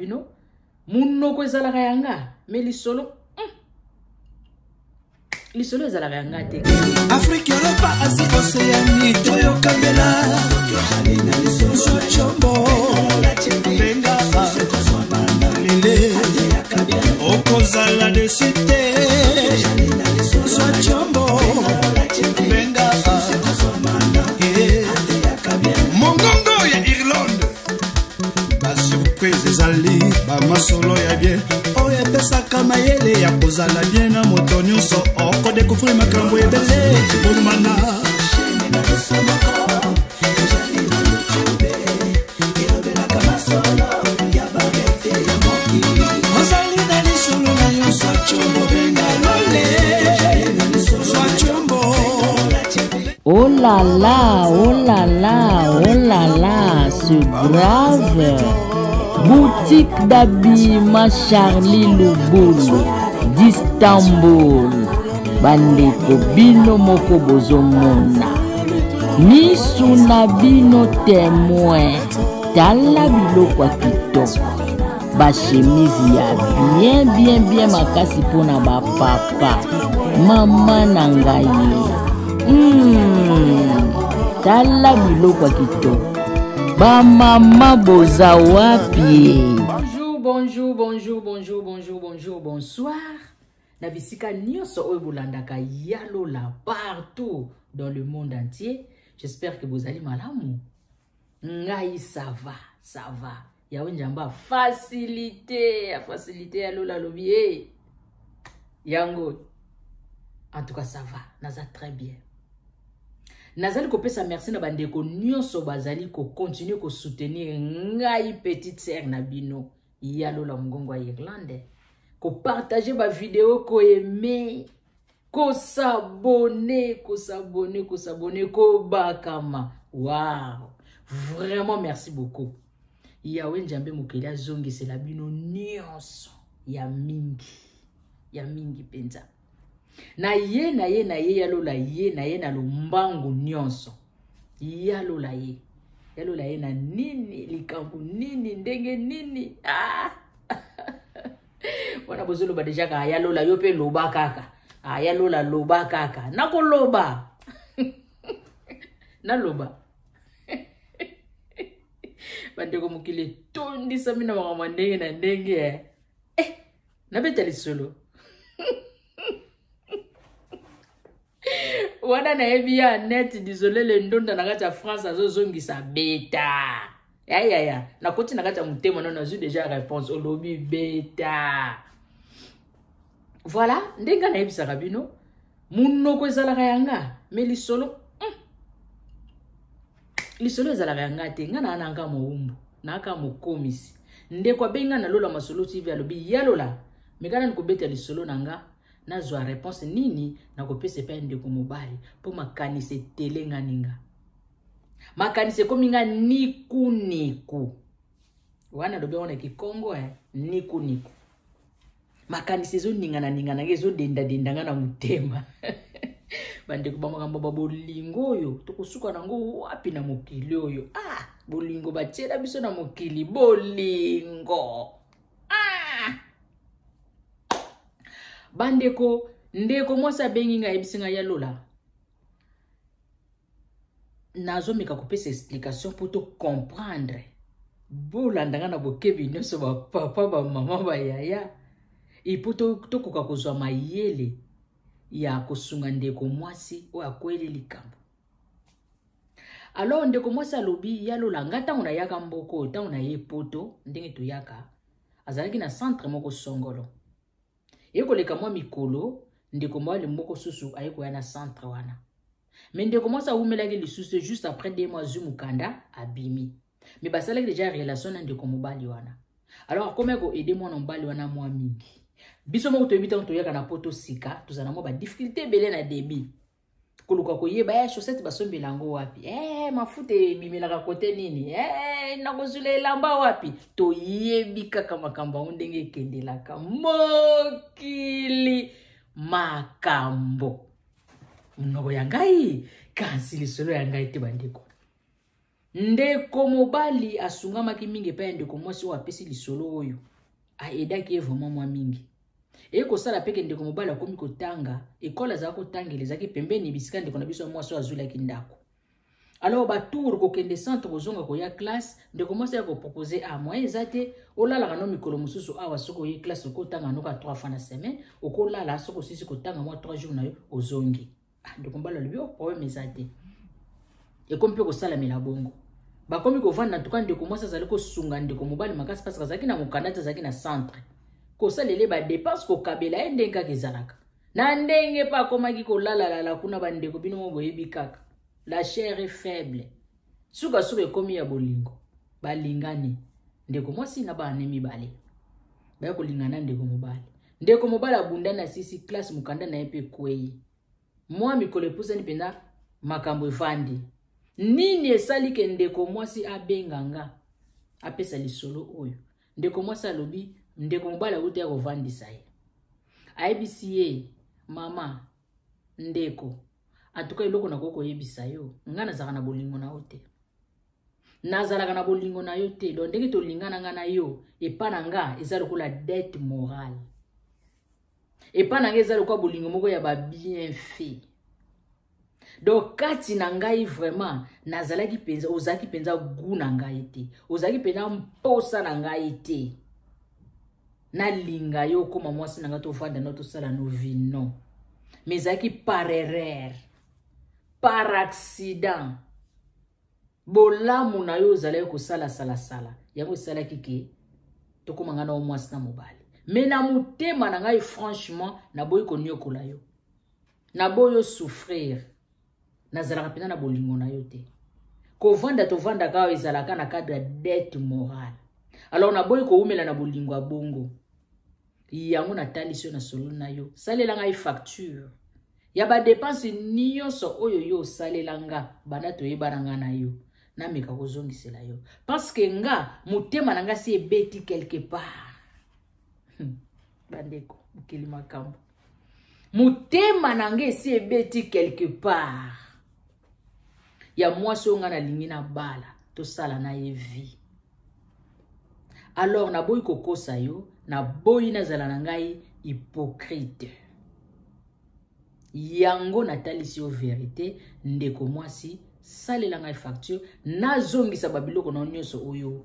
bino munoko ezalaka yanga mais lisolo ezalaka yanga te Afrique Europa Asie Océanie Toyo Kabela Sochombo Benga Lile Okozala de cité Sochombo Benga Mongongo ya Irlande Ba surprise ezali ba masolo ya bien Oye pesaka mayele ya kozala bien na moto nyonso oko découvrir makambo ebele Bolumana Ozali na lisolo na yo Sochombo benga lole Sochombo Oh là là, oh là là, oh là là, c'est grave. Boutique d'habillement Charlie Lubulu d'Istanbul. Bandeko bino moko bozomona. Misu na bino témoin. Tala biloko kitoko. Ba chemise ya bien makasi pona ba papa. Mama na ngai. Tala biloko kitoko. Ba mama boza wapi? Bonjour, bonsoir. Na bisika nyonso oyo bolandaka yalola partout dans le monde entier. J'espère que vous allez malamu. Ngai ça va. Yawe njamba facilité yalola lobi. Yango. En tout cas ça va, naza très bien. Nazali kopesa merci na bandeko nyonso bazali ko continuer ko soutenir ngai petite sœur na bino yalola mongongo ya Irlande. Ko partager ba vidéo, ko aimer, ko s'abonner, ko bakama. Wow! Vraiment merci beaucoup. Yawe njambe mokeli azongi c'est la bino nyonso ya mingi penza. Na ye yalola ye na ye na lumbangu nyonso yalola ye na nini likambu nini ndenge nini wana bozolo ba deja ka yalola yo pe loba kaka yalola loba kaka nakoloba na loba bandeko mukile tondisa mina mama ndenge na ndenge na betali solo Wana na ebia net désolé le ndonda na kati ya France azozongisa beta. Ya. Na koti na kati ya mutema na nazu déjà réponse olobi beta. Voilà, ndenga na ebisa kabino. Munoko ezalaka yanga, mais lisolo ezalaka yanga te nga na nanga moumbu, na aka mokomisi. Ndeko benga na lola masolo TV alobi yalola. Megana nikobeta lisolo nanga. Nazwa réponse nini na kopese pa ndeko mobali po makanise telenga ninga makanise kominga niku wana dobe wana kikongo niku makanise zo ninga na ngezo denda na mutema bande kuba makambo babolingo oyo tokosuka nango wapi na mokili oyo bolingo batiela biso na mokili bolingo bandeko ndeko mwasa bengi nga ebisinga yalola nazo meka kopesa explication pour to comprendre bolandanga na bokebi nyonso ba papa ba mama ba yaya ipoto to koka kozwa mayele ya kosunga ndeko mwasi o akweli likambo alors ndeko mwasi alobi yalola ngata una yaka mboko ta una ye poto ndenge to yaka azalaki na centre moko songolo Eko leka mwa mikolo, ndeko mwa le moko susu ayeko yana centre wana. Mais ndeko mwa sa umelaki lisusu juste après 2 mois mukanda abimi. Mais basalaki déjà relation na ndeko mobali wana. Alors comment ko aider mwa mobali wana mwa mingi. Biso moko toyebita to yaka na poto sika, tozana mwa ba difficulté belé na débit. Koluka ko yeba ya chaussette basombela ngo wapi. Mafuta bimelaka kote nini? Na kozula elamba wapi? To yebi kaka makambo ndenge kendelaka. Mokili makambo. Mnogo ya ngai, kasi lisolo ya ngai te bandeko. ndeko mobali asungamaki mingi pa ndeko mwasi oyo apesi lisolo oyo aedaki ye vraiment mwa mingi ekosala peke ndeko mobali akomi kotanga ekola azala kotangela ezalaki pembeni bisika ndeko na biso mwasi oyo azwilaki ndako. Alors batour kokende centre kozonga koya classe ndeko mwasi akopropose moyen eza te olalaka no mikolo mosusu awa soko oye classe okotanga noka 3 fois na semaine okolala soko osisi kotanga mwa 3 jours na yo ozongi. Ndeko mobali alobi problème eza te ekomi mpe kosalamela bongo bakomi kovanda na tuka ndeko mwasi azali kosunga ndeko mobali makasi parce azalaki na mokanda te azalaki na centre kosalele badepense kokabela ye ndenge kaka ezalaka na ndenge pa akomaki kolalalala kuna bandeko bino mo boyebi kaka. La chair est faible. Suka ekomi ya bolingo. Balingani. Ndeko mwasi na bana mibale. Baya kolingana ndeko mobali. Ndeko mobali abunda na sisi classe mukanda na epe kwei. Mwa mikolo epusa ni penda makambo evandi. Nini esali ke ndeko mwasi abenganga. Apesa lisolo oyo. Ndeko mwasi alobi ndeko mobali akuti ya kovandisa ye. IBCA mama ndeko atuka iloko na koko yebisa yo nga nazaka na bolingo na yo te nazalaka na bolingo na yo te donc ndenge tolingana nga na yo epa na nga eza lokola dette morale epa na nga eza lokola bolingo moko ya ba bienfait donc kati na ngai vraiment nazalaki penza ozaki penza gu na ngai te ozaki penza mposa na ngai te na linga yo koma mwasi na nga tovanda na tosala no vino mais zaki par erreur par accident bolamu na yo ozalaki kosala sala yango esalaki ke tokomanga na mwasi na mobali mais na motema na ngai franchement naboyi koniokola yo naboyi souffrir nazalaka mpenza na bolingo na yo te kovanda tovandaka awa ezalaka na cadre ya dette morale alors naboyi koumela na bolingo ya bongo yango natalisi yo na solo na yo salela ngai facture ya ba dépense nyonso oyo yo salela nga bana toyebana nga na yo nameka kozongisela yo parce que nga motema na nga si ebeti quelque part bandeko mokili makambo motema na nga si ebeti quelque part ya mwasi oyo nga nalingi na bala tosala na ye vie. Alors naboyi kokosa yo naboyi nazala na ngai hypocrite yango natalisi yo vérité ndeko mwasi salela ngai facture nazongisa babiloko na nyonso oyo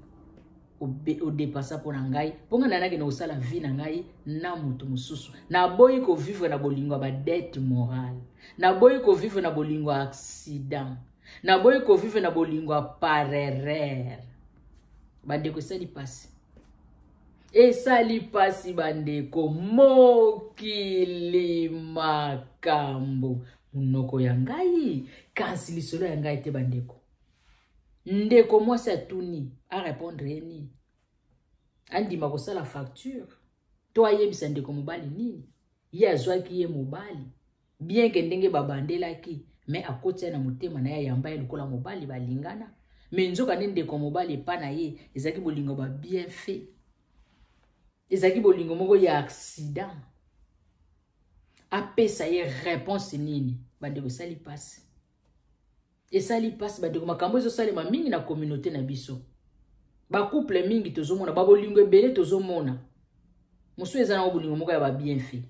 odepasa pona ngai ponga nanaki na osala vie na ngai na mutu mususu naboyi ko vivre na bolingo ba dette morale naboyi ko vivre na bolingo accident naboyi ko vivre na bolingo par erreur bandeko sali pasi esali pasi bandeko mokili makambo munoko ya ngai kasi lisolo ya ngai te bandeko ndeko mwasi atuni a répondre eni andima kosala facture to ayebisa ndeko mobali nini ye azwaki ye mobali bien ke ndenge babandelaki mais akotia na motema na ye yamba ye lokola mobali balingana mais nzoka nde ndeko mobali epa na ye ezaki bolingo ba bien fait ezaki bolingo moko ya accident apesa ye réponse nini bandeko sali pasi esali pasi bandeko makambo ezosalema mingi na communauté na biso ba couple mingi tozomona ba bolingo ebele tozomona musu eza na bolingo moko ya ba bienfait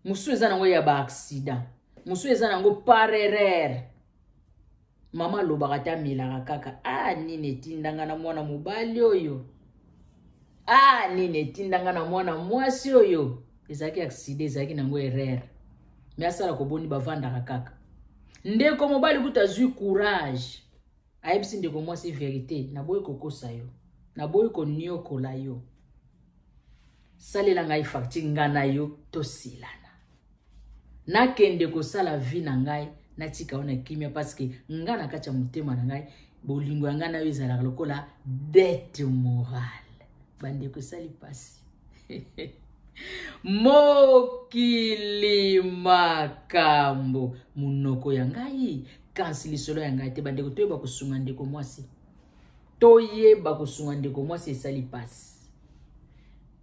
musu eza nango ya ba accident musu eza nango par erreur mama lobaka ta milaka kaka nini tindanga na mwana mobali oyo nini tindanga na mwana mwasi oyo ezaki accident ezaki nango erreur mais asala ko boni bavandaka kaka ndeko mobali kuta zui courage ayebisi ndeko mwasi vérité naboyi kokosa yo naboyi koniokola yo salela ngai facture nga na yo tosilana nakende kosala vie na ngai natika ona kimia parce que nga na kati ya motema na ngai bolingo ya ngai na yo ezalaka lokola dette morale bandeko sali pasi mokili makambo munoko ya ngai kasi lisolo ya ngai te bandeko toyeba kosunga ndeko mwasi toyeba kosunga ndeko mwasi esali pasi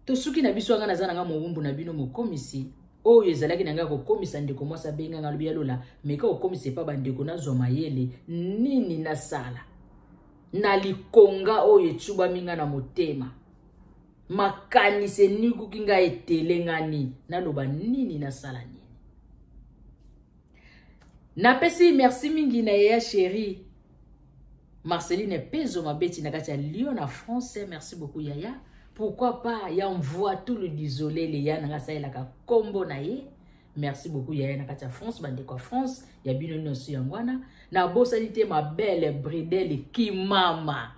tosuki na biso anga naza nanga mowumbu na bino mokomisi oyo ezalaki na ngai kokomisa ndeko mwasi abenga nga lobi alola meka kokomisa epa bandeko nazwa mayele nini nasala na likonga oyo echuba minga na motema makanise niku kinga etelengani naloba nini na sala nini napesi merci mingi na ya chérie Marceline Pezo mabeti na kati ya Lyon na France. Merci beaucoup Yaya. Pourquoi pas ya envoie tout le désolé les ya na saela ka kombo na ye. Merci beaucoup Yaya na kati ya France bande kwa France ya bino noso yangwana na bosalite ma belle Bridel Kimama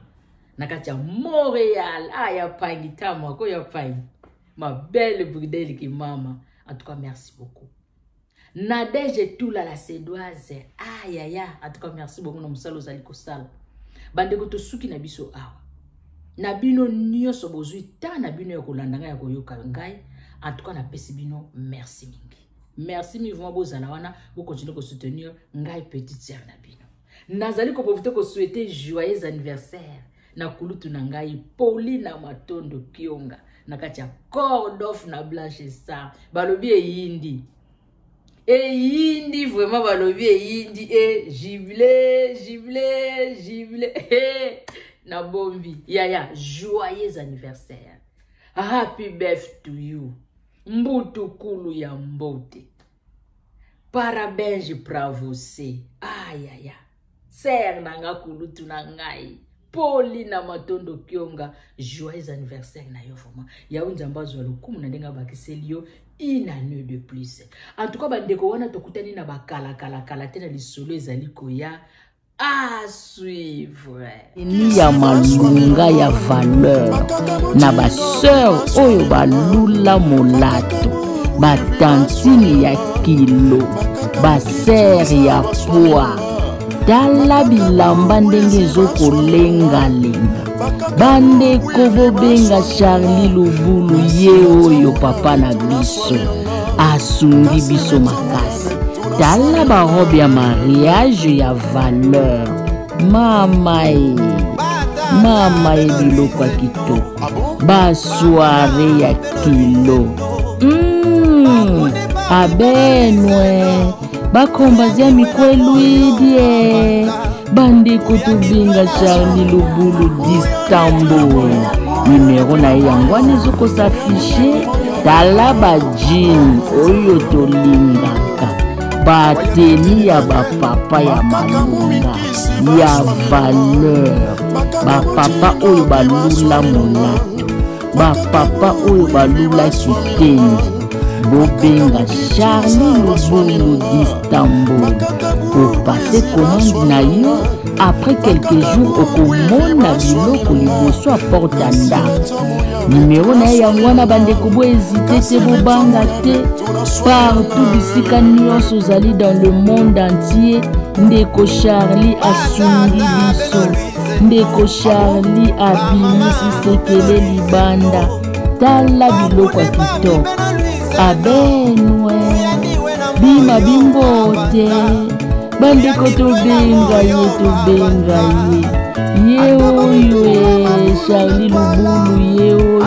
na kati ya Montréal. Ya pangitama ko ya pangi ma belle Bridel Kimama. En tout cas merci beaucoup. Nadège tout la sédoise. Yaya. En tout cas merci beaucoup na musalo zali kosala. Bandeko to suki na biso awa. Na bino nyoso bozui ta na bino ya kolanda ya koyoka ngai. En tout cas na pesi bino merci mingi. Merci mi vraiment bozala wana vous continuez ko soutenir ngai petite sœur na bino. Nazali ko profiter ko souhaiter joyeux anniversaire na kulutu na ngai Pauline Matondo Kionga na kati ya Cordof na Blanche Star. Balobi yindi. Yindi vraiment balobi yindi gible na bombi Yaya joyeux anniversaire, happy birthday to you, mbutu kulu ya mbote, parabéns pra você. Yaya ser nanga kulutu na ngai Pauline Matondo Kionga joyeux anniversaire na yo vraiment ya unjambazo lokumu na ndenga bakiselio une année de plus. En tout cas bandeko wana tokutani na bakala tena lisolo ezali koya à suivre. Ni ya malunga ya valeur na ba sœur oyo balula molato ba tantini ya kilo ba ser ya poa dala bilamba ndenge ezokolengalenga bandeko bobenga Charlie Lubulu ye oyo papa na biso asungi biso makasi dala barobe ya mariage ya valeur mama biloko ya kitoko basoire ya kilo abenwe bakombazia mikwelwidie bandeko tobinga Charlie Lubulu d'Istanbul numéro na yangwana ezoko s'affiche tala ba jean oyo tolingaka bateni ya bapapa ya malunga ya valeur bapapa oyo balula molato bapapa oyo balula kitendi bobenga Charlie Lubulu d'Istanbul pour passer commande na yo après quelques jours okomona biloko liboso a porte ndako numéro na yangwana bandeko bo hésiter te bobanga te partout bisika nyonso ozali dans le monde entier ndeko Charlie asungi biso ndeko Charlie abimisi sekele libanda tala biloko ya kitoko abenwe bima bimbote bandeko tobenga ye ye oyo Charlie Lubulu ye oyo